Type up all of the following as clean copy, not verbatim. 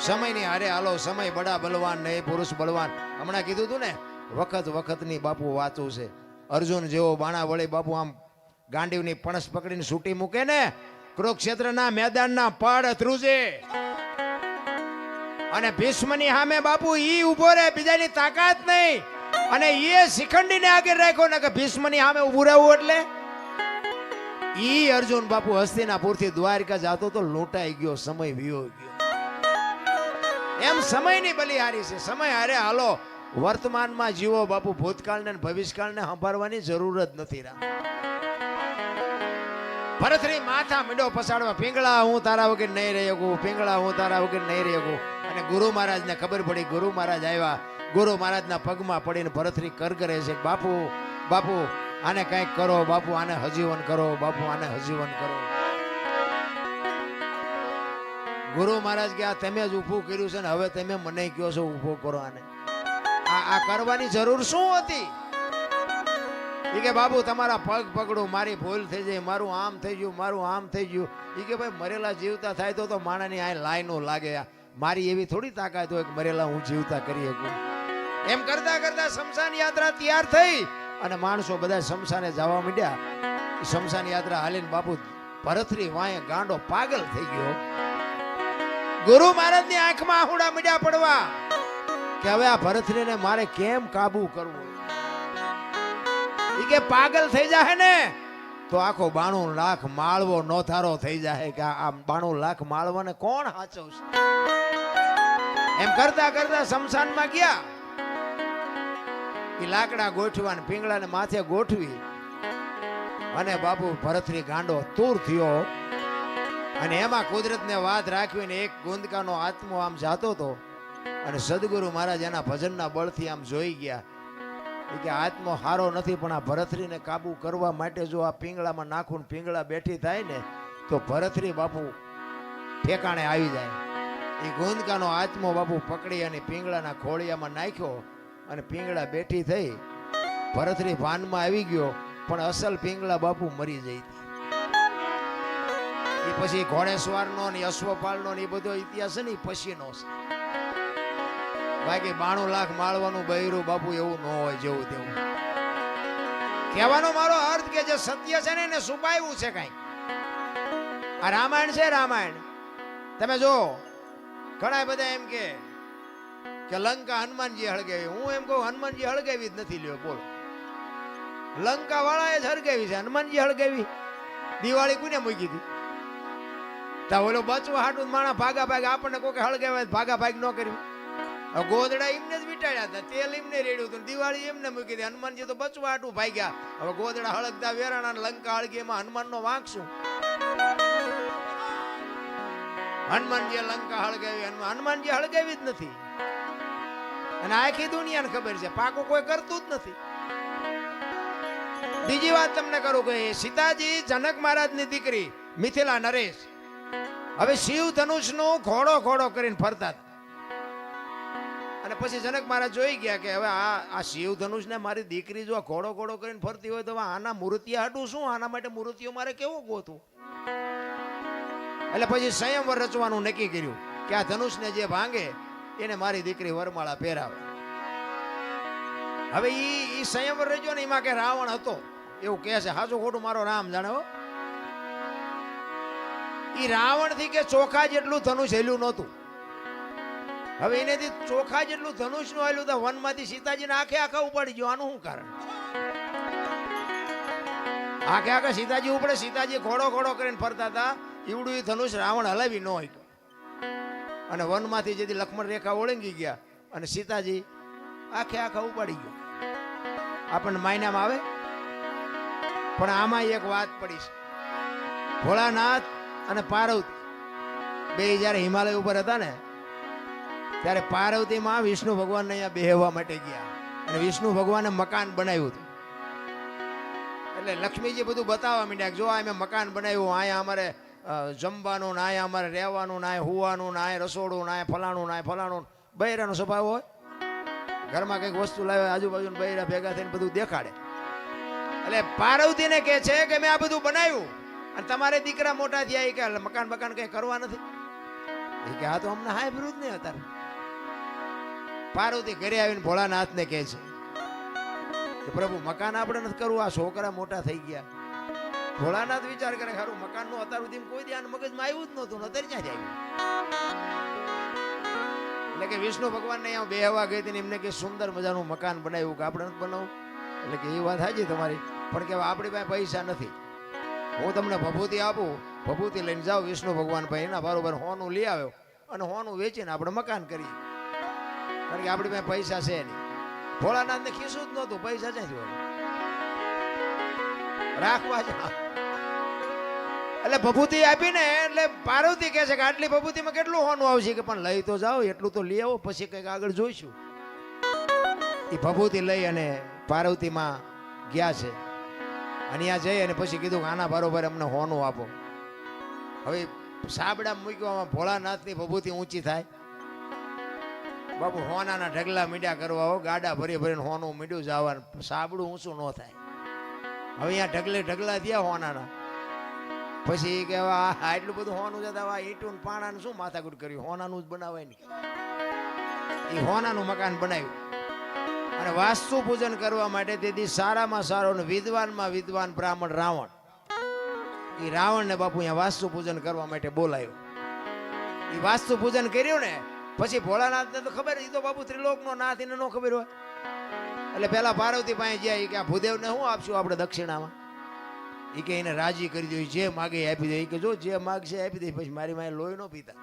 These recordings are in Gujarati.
સમયની હારે હાલો. સમય બડા બલવાન ને પુરુષ બળવાન. હમણાં કીધું તું ને, વખત વખતની બાપુ વાતું છે. અર્જુન જેવો બાણા વળી બાપુ આમ ગાંડીવની પણસ પકડીને છૂટી મૂકે ને, કુરુક્ષેત્રના મેદાનના પડ ધ્રુજે. અને ભીષ્મની સામે બાપુ ઈ ઉભો રહે, બીજાની તાકાત નહીં. અને એ શિખંડીને આગળ રાખ્યો ને કે ભીષ્મની સામે ઉભું રહેવું. એટલે ઈ અર્જુન બાપુ હસ્તિનાપુરથી દ્વારકા જાતો તો લૂંટાઈ ગયો, સમય વિયો ગયો. એમ સમયની બલિહારી છે. સમય હારે હાલો. વર્તમાનમાં જીવો બાપુ. ભૂતકાળને ભવિષ્યકાળને સંભાળવાની જરૂર જ નથી. ભરતરી માથા મીંડો પસાડવા, પિંગળા હું તારા વગર નહીં રહી શકું, પિંગળા હું તારા વગર નહીં રહી શકું. અને ગુરુ મહારાજને ખબર પડી. ગુરુ મહારાજ આવ્યા. ગુરુ મહારાજના પગમાં પડીને ભરતરી કરગરે છે, બાપુ બાપુ આને કંઈક કરો, બાપુ આને હજીવન કરો, બાપુ આને હજીવન કરો. ગુરુ મહારાજ કે આ તમે જ ઊભું કર્યું છે ને, હવે તમે મને કહો છો ઊભો કરો આને. આ કરવાની જરૂર શું હતી? એ કે બાબુ તમારા પગ પકડું, મારી ભૂલ થઈ જાય, મારું આમ થઈ ગયું, મારું આમ થઈ ગયું. એ કે ભાઈ મરેલા જીવતા થાય તો માણાની આ લાઈનો લાગે. મારી એવી થોડી તાકાત હોય કે મરેલા હું જીવતા કરી શકું. એમ કરતા કરતા શમશાન યાત્રા તૈયાર થઈ અને માણસો બધા શમશાને જવા માંડ્યા. શમશાન યાત્રા હાલીને બાપુ ભરતરી વાંહે ગાંડો પાગલ થઈ ગયો. ગુરુ મહારાજની આંખમાં આહુડા મીડ્યા પડવા કે હવે આ ભરતરીને મારે કેમ કાબુ કરવું. ઈ કે પાગલ થઈ જાય ને તો આખો 92 લાખ માળવો નોથારો થઈ જાય કે આ 92 લાખ માળવાને કોણ હાચવશે. એમ કરતા કરતા શમશાનમાં ગયા. ઈ લાકડા ગોઠવા ને પિંગળાને માથે ગોઠવી અને બાપુ ભરતરી ગાંડો તૂર થયો. અને એમાં કુદરતને વાત રાખવીને એક ગુંદકાનો આત્મો આમ જાતો હતો. અને સદગુરુ મહારાજ એના ભજનના બળથી આમ જોઈ ગયા કે આત્મો હારો નથી, પણ આ ભરતરીને કાબુ કરવા માટે જો આ પિંગળામાં નાખું, પિંગળા બેઠી થાય ને તો ભરતરી બાપુ ઠેકાણે આવી જાય. એ ગુંદકાનો આત્મો બાપુ પકડી અને પિંગળાના ખોળિયામાં નાખ્યો અને પિંગળા બેઠી થઈ. ભરતરી ભાનમાં આવી ગયો, પણ અસલ પિંગળા બાપુ મરી જઈ. એ પછી ઘોડેસવારનો ને અશ્વપાળનો ને એ બધો ઇતિહાસ છે ને એ પછીનો છે. બાકી 92 લાખ માળવાનું બૈરું બાપુ એવું ન હોય જેવું તેવું. કહેવાનો મારો અર્થ કે જે સત્ય છે ને એને છુપાવ્યું છે કઈ. આ રામાયણ છે, રામાયણ તમે જો. ઘણા બધા એમ કે લંકા હનુમાનજી હળગાવી. હું એમ કહું હનુમાનજી હળગાવી જ નથી. લ્યો બોલો, લંકા વાળાએ જ હળગાવી છે. હનુમાનજી હળગાવી? દિવાળી કોને મૂકી હતી? ઓલો બચવા હાટું માણા ભાગા ભાગ આપણને કોઈ હળગાવે ભાગા ભાગ ન કર્યું. ગોદડા એમને જ વીટાડ્યા હતા, તેલ એમને રેડ્યું હતું, દિવાળી એમને મૂકી હતી. હનુમાનજી તો બચવા હાટું ભાગ્યા. હવે ગોદડા હળગતા વેરાણા લંકા હળગી, એમાં હનુમાનનો વાંક શું? હનુમાનજી લંકા હળગાવી? હનુમાનજી હળગાવી જ નથી. અને આખી દુનિયાને ખબર છે પાકું કોઈ કરતું જ નથી. બીજી વાત તમને કરું કે સીતાજી જનક મહારાજની દીકરી મિથિલા નરેશ હવે શિવ ધનુષનું ઘોડો ઘોડો કરીને ફરતા. અને પછી જનક મહારાજ જોઈ ગયા કે હવે આ શિવ ધનુષ ને મારી દીકરી જો ઘોડો ઘોડો કરીને ફરતી હોય તો આના મૂર્તિયા હાટું શું? આના માટે મૂર્તિઓ મારે કેવું ગોતું? એટલે પછી સંયમવર રચવાનું નક્કી કર્યું કે આ ધનુષને જે ભાંગે એને મારી દીકરી વરમાળા પહેરાવે. હવે ઈ સંયમવર રચ્યો ને એમાં કે રાવણ હતો એવું કહે છે. હાચું ખોટું મારો રામ જાણે હો. ઈ રાવણ થી કે ચોખા જેટલું ધનુષ હેલ્યું નહોતું. હવે એનેથી ચોખા જેટલું ધનુષ નું હેલ્યું તો વનમાંથી સીતાજીને આખે આખા ઉપાડી ગયો. આનું શું કારણ? આખે આખા સીતાજી ઉપડે. સીતાજી ઘોડો ઘોડો કરીને ફરતા હતા. ઈવડું એ ધનુષ રાવણ હલાવી ન હોય. અને વનમાંથી જેથી લક્ષ્મણ રેખા ઓળંગી ગયા અને સીતાજી આખે આખા ઉપાડી ગયો. આપણને માયનામાં આવે. પણ આમાં એક વાત પડી છે. ભોળાનાથ અને પાર્વતી બે જયારે હિમાલય ઉપર હતા ને ત્યારે પાર્વતીમાં વિષ્ણુ ભગવાનને અહીંયા બેહવા માટે ગયા. અને વિષ્ણુ ભગવાને મકાન બનાવ્યું હતું. એટલે લક્ષ્મીજી બધું બતાવવા માંડ્યા. જો આ મેં મકાન બનાવ્યું, અહીંયા અમારે જમવાનું, ના અહીંયા અમારે રહેવાનું, ના હુવાનું, ના રસોડું, ના ફલાણું, ના ફલાણું. બૈરાનો સ્વભાવ હોય. ઘરમાં કંઈક વસ્તુ લાવે આજુબાજુ બૈરા ભેગા થઈને બધું દેખાડે. એટલે પાર્વતીને કહે છે કે મેં આ બધું બનાવ્યું અને તમારે દીકરા મોટા થયા કે મકાન બકાન કઈ કરવા નથી. એ કે આ તો અમને હાંભળ્યું જ નહીં અત્યારે. પાર્વતી ઘરે આવીને ભોળાનાથને કહે છે કે પ્રભુ મકાન આપણે નથી કરવું, આ છોકરા મોટા થઈ ગયા. ભોળાનાથ વિચાર કરે ખરું મકાનનું અત્યાર સુધી કોઈ ધ્યાન મગજમાં આવ્યું જ નહોતું, અત્યારે ક્યાં જાય. એટલે કે વિષ્ણુ ભગવાનને અહીંયા બેહવા ગઈ હતી, એમને કે સુંદર મજાનું મકાન બનાવ્યું કે આપણે નથી બનાવવું. એટલે કે એ વાત સાચી તમારી, પણ કે આપણી પાસે પૈસા નથી. હું તમને ભભૂતિ આપું, ભભૂતિ લઈને જાઓ વિષ્ણુ ભગવાન ભાઈ એના બરોબર હોનું લઈ આવ્યો અને હોનું વેચીને આપણે મકાન કરીએ, કારણ કે આપણી પાસે પૈસા છે નહીં. ભોળાનાથને ખીસું જ નહોતું, પૈસા ક્યાંથી હોય રાખવા જ. એટલે ભભૂતિ આપીને એટલે પાર્વતી કહે છે કે આટલી ભભૂતિમાં કેટલું હોનું આવશે, કે પણ લઈ તો જાઓ, એટલું તો લઈ આવો, પછી કંઈક આગળ જોઈશું. એ ભભૂતિ લઈ અને પાર્વતીમાં ગયા છે અને ત્યાં જઈ અને પછી કીધું કે આના બરોબર અમને હોનું આપો. હવે સાબડા મૂકવામાં ભોળાનાથની ભભૂતિ ઊંચી થાય. બાપુ હોનાના ઢગલા મીડ્યા કરવા હો, ગાડા ભરી ભરીને હોનું મીડ્યું જવાનું, સાબડું ઊંચું ન થાય. હવે અહીંયા ઢગલે ઢગલા થયા હોનાના. પછી કે આટલું બધું હોનું જતા ઈંટું પાણા શું માથાકૂટ કર્યું, હોનાનું જ બનાવાય ને. એ હોનાનું મકાન બનાવ્યું અને વાસ્તુ પૂજન કરવા માટે તેથી સારામાં સારો ને વિદ્વાનમાં વિદ્વાન બ્રાહ્મણ રાવણ, એ રાવણને બાપુ અહીંયા વાસ્તુ પૂજન કરવા માટે બોલાયો. એ વાસ્તુ પૂજન કર્યું ને પછી ભોળાનાથને તો ખબર, એ તો બાપુ ત્રિલોકનો નાથ, એને ન ખબર હોય. એટલે પેલા પાર્વતી પાસે ગયા કે આ ભૂદેવને શું આપશું આપણે દક્ષિણામાં. એ કે એને રાજી કરી દો, જે માગે આપી દે. એ કે જો જે માગશે આપી દે, પછી મારી માએ લોહી ન પીતા.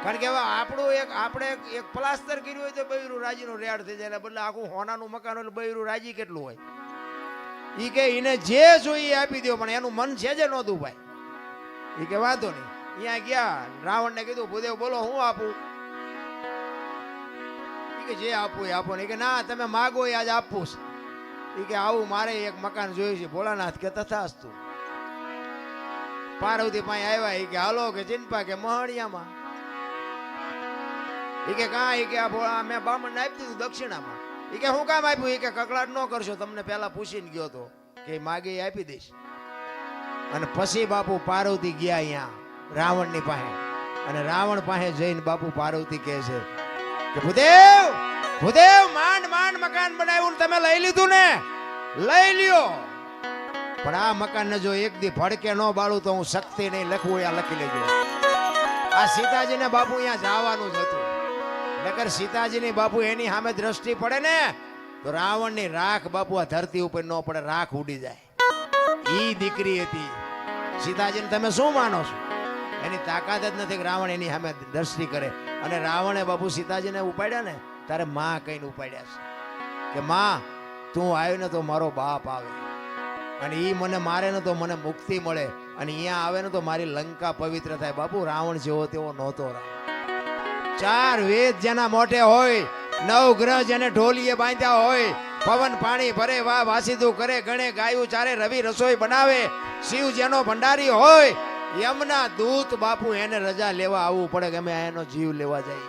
કારણ કે હવે આપણું આપણે એક પ્લાસ્ટર કર્યું હોય તો બૈરું રાજીનું રેડ થઈ જાય, બદલે આખું હોનાનું મકાન હોય બૈરું રાજી કેટલું હોય. એ કે એને જે જોઈએ આપી દો, પણ એનું મન છે જ નહોતું ભાઈ. એ કે વાંધો નહીં. અહીંયા ગયા રાવણને કીધું ભૂદેવ બોલો હું આપું. એ કે જે આપવું એ આપો ને. કે ના તમે માગો એ આજ આપવું છે. એ કે આવું મારે એક મકાન જોયું છે. ભોળાનાથ કે તથાસ્તુ. પાર્વતી પાસે આવ્યા. એ કે હાલો કે ચિંપા કે મહણિયામાં. એ કે કા, એ કે આ ભોળા મેં બામણને આપી દીધું દક્ષિણામાં. એ કે હું કામ આપ્યું. એ કે કકડાટ ન કરશો, તમને પેલા પૂછીને ગયો તો કે માગે એ આપી દઈશ. અને પછી બાપુ પાર્વતી ગયા અહીંયા રાવણની પાસે, અને રાવણ પાસે જઈને બાપુ પાર્વતી કહે છે કે ભૂદેવ ભૂદેવ માંડ માંડ મકાન બનાવ્યું તમે લઈ લીધું ને, લઈ લ્યો, પણ આ મકાન ને જો એક દી ભડકે ન બાળું તો હું શક્તિ નહીં લખવું, અહીંયા લખી લેજો. આ સીતાજીને બાપુ અહીંયા જવાનું જ હતું, નકર સીતાજીની બાપુ એની સામે દ્રષ્ટિ પડે ને તો રાવણની રાખ બાપુ આ ધરતી ઉપર ન પડે, રાખ ઉડી જાય. ઈ દીકરી હતી સીતાજીને. તમે શું માનો છો? એની તાકાત જ નથી કે રાવણ એની સામે દ્રષ્ટિ કરે. અને રાવણે બાપુ સીતાજીને ઉપાડ્યા ને તારે માં કહીને ઉપાડ્યા છે કે માં તું આવ્યો ને તો મારો બાપ આવે, અને ઈ મને મારે ને તો મને મુક્તિ મળે, અને અહીંયા આવે ને તો મારી લંકા પવિત્ર થાય. બાપુ રાવણ જેવો તેવો નહોતો. ચાર વેદ જેના મોઢે હોય, નવ ગ્રહ જેને ઢોલીએ બાંધ્યા હોય, પવન પાણી ભરે વાહ વાસીદું કરે, ગણે ગાયું ચારે, રવિ રસોઈ બનાવે, શિવ જેનો ભંડારી હોય, યમના દૂત બાપુ એને રજા લેવા આવવું પડે કે અમે એનો જીવ લેવા જઈએ.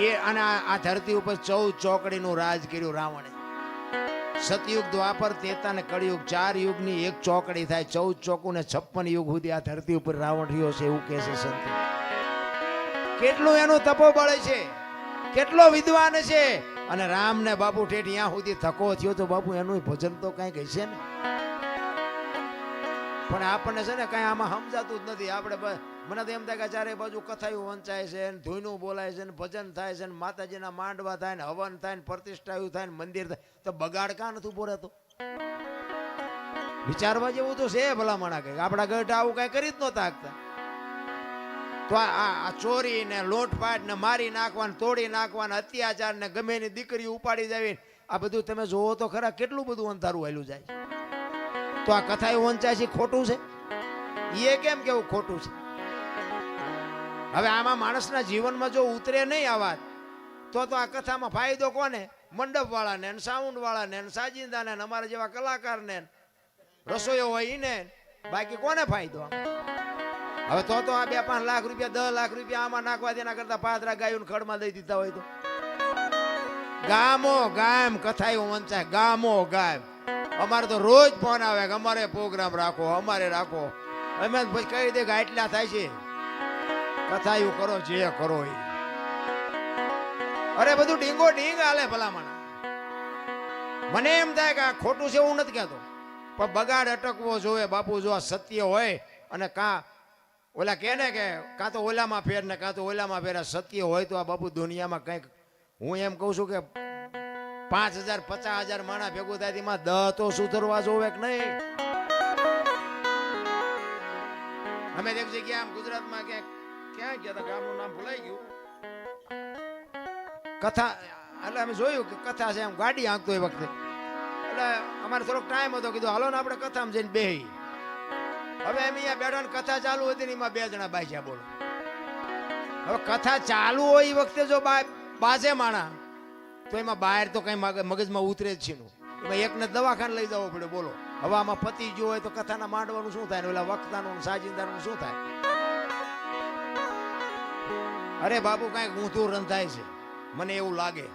એ અને આ ધરતી ઉપર 14 ચોકડીનું રાજ કર્યું રાવણે. સતયુગ, દ્વાપર, ત્રેતા ને કળિયુગ, 4 યુગની એક ચોકડી થાય. 14 ચોકું ને 56 યુગ સુધી આ ધરતી ઉપર રાવણ રહ્યો છે, એવું કહે છે સંતો. કેટલું એનું તપોબળ છે, કેટલો વિદ્વાન છે. અને રામ ને બાપુ ઠેઠ ત્યાં સુધી થકો થયો તો બાપુ એનું ભજન તો કઈ કહેશે ને. પણ આપણને છે ને કઈ આમાં સમજાતું જ નથી. આપણે મને તો એમ થાય કે ચારે બાજુ કથાયું વંચાય છે, ધૂનું બોલાય છે, ભજન થાય છે, માતાજીના માંડવા થાય ને, હવન થાય ને, પ્રતિષ્ઠાયું થાય ને, મંદિર થાય, તો બગાડ કાં નથી ઉભો રહેતો? વિચારવા જેવું તો છે ભલામણા કે આપણા ગઢ આવું કઈ કરી જ નહોતા શકતા. તો આ ચોરી ને લોટપાટ ને મારી નાખવાને, તોડી નાખવાને, અત્યાચાર ને ગમે એની દીકરી ઉપાડી જાવી, આ બધું તમે જોવો તો ખરા કેટલું બધું અંધારું હાલ્યું જાય. તો આ કથા એવું વંચાય છે ખોટું છે? એ કેમ કેવું ખોટું છે? હવે આમાં માણસના જીવનમાં જો ઉતરે નહીં આ વાત તો આ કથામાં ફાયદો કોને? મંડપ વાળાને, સાઉન્ડ વાળાને, સાજિંદાને, અમારા જેવા કલાકારને, રસોઈયો હોય એને, બાકી કોને ફાયદો? હવે તો આ 2-5 લાખ રૂપિયા 10 લાખ રૂપિયા આમાં નાખવા દેના કરતા પાત્રા ગાયું ખડમાં દઈ દીધા હોય તો. ગામો ગામ કથાયું વંચાય, ગામો ગામ. અમારે તો રોજ ફોન આવે કે અમારે પ્રોગ્રામ રાખો, અમારે રાખો. અમે પછી કહી દે કે આટલા થાય છે કથા એવું કરો જે કરો એ અરે બધું ડીંગો ડીંગ હાલે ભલામણ મને એમ થાય કે આ ખોટું છે એવું નથી કહેતો પણ બગાડ અટકવો જોવે બાપુ જો આ સત્ય હોય અને ઓલા કહે ને કે કાં તો ઓલામાં ફેર ને કાં તો ઓલામાં ફેર સત્ય હોય તો આ બાપુ દુનિયામાં કંઈક હું એમ કહું છું કે 5,000 50,000 માણા ભેગું થાય તેમાં 10 તો સુધરવા જોવે કે નહીં અમે એક જગ્યા આમ ગુજરાતમાં ક્યાં ગયા હતા ગામનું નામ ભૂલાઈ ગયું કથા એટલે અમે જોયું કે કથા છે એમ ગાડી હાંકતો એ વખતે એટલે અમારે થોડોક ટાઈમ હતો કીધું હાલો ને આપણે કથામાં જઈને બેહી હવે એમ અહીંયા બેઠા ને કથા ચાલુ હતી ને એમાં 2 જણા બાજ્યા બોલો હવે કથા ચાલુ હોય એ વખતે જો બાજે માણા તો એમાં બહાર તો કઈ મગજમાં ઉતરે જ છે એમાં એકને દવાખાને લઈ જવો પડે બોલો હવે આમાં પતિ જો હોય તો કથાના માંડવાનું શું થાય ને ઓલા વક્તાનું સાજિંદાનું શું થાય અરે બાબુ કઈક ઊંધું રંધાય છે મને એવું લાગે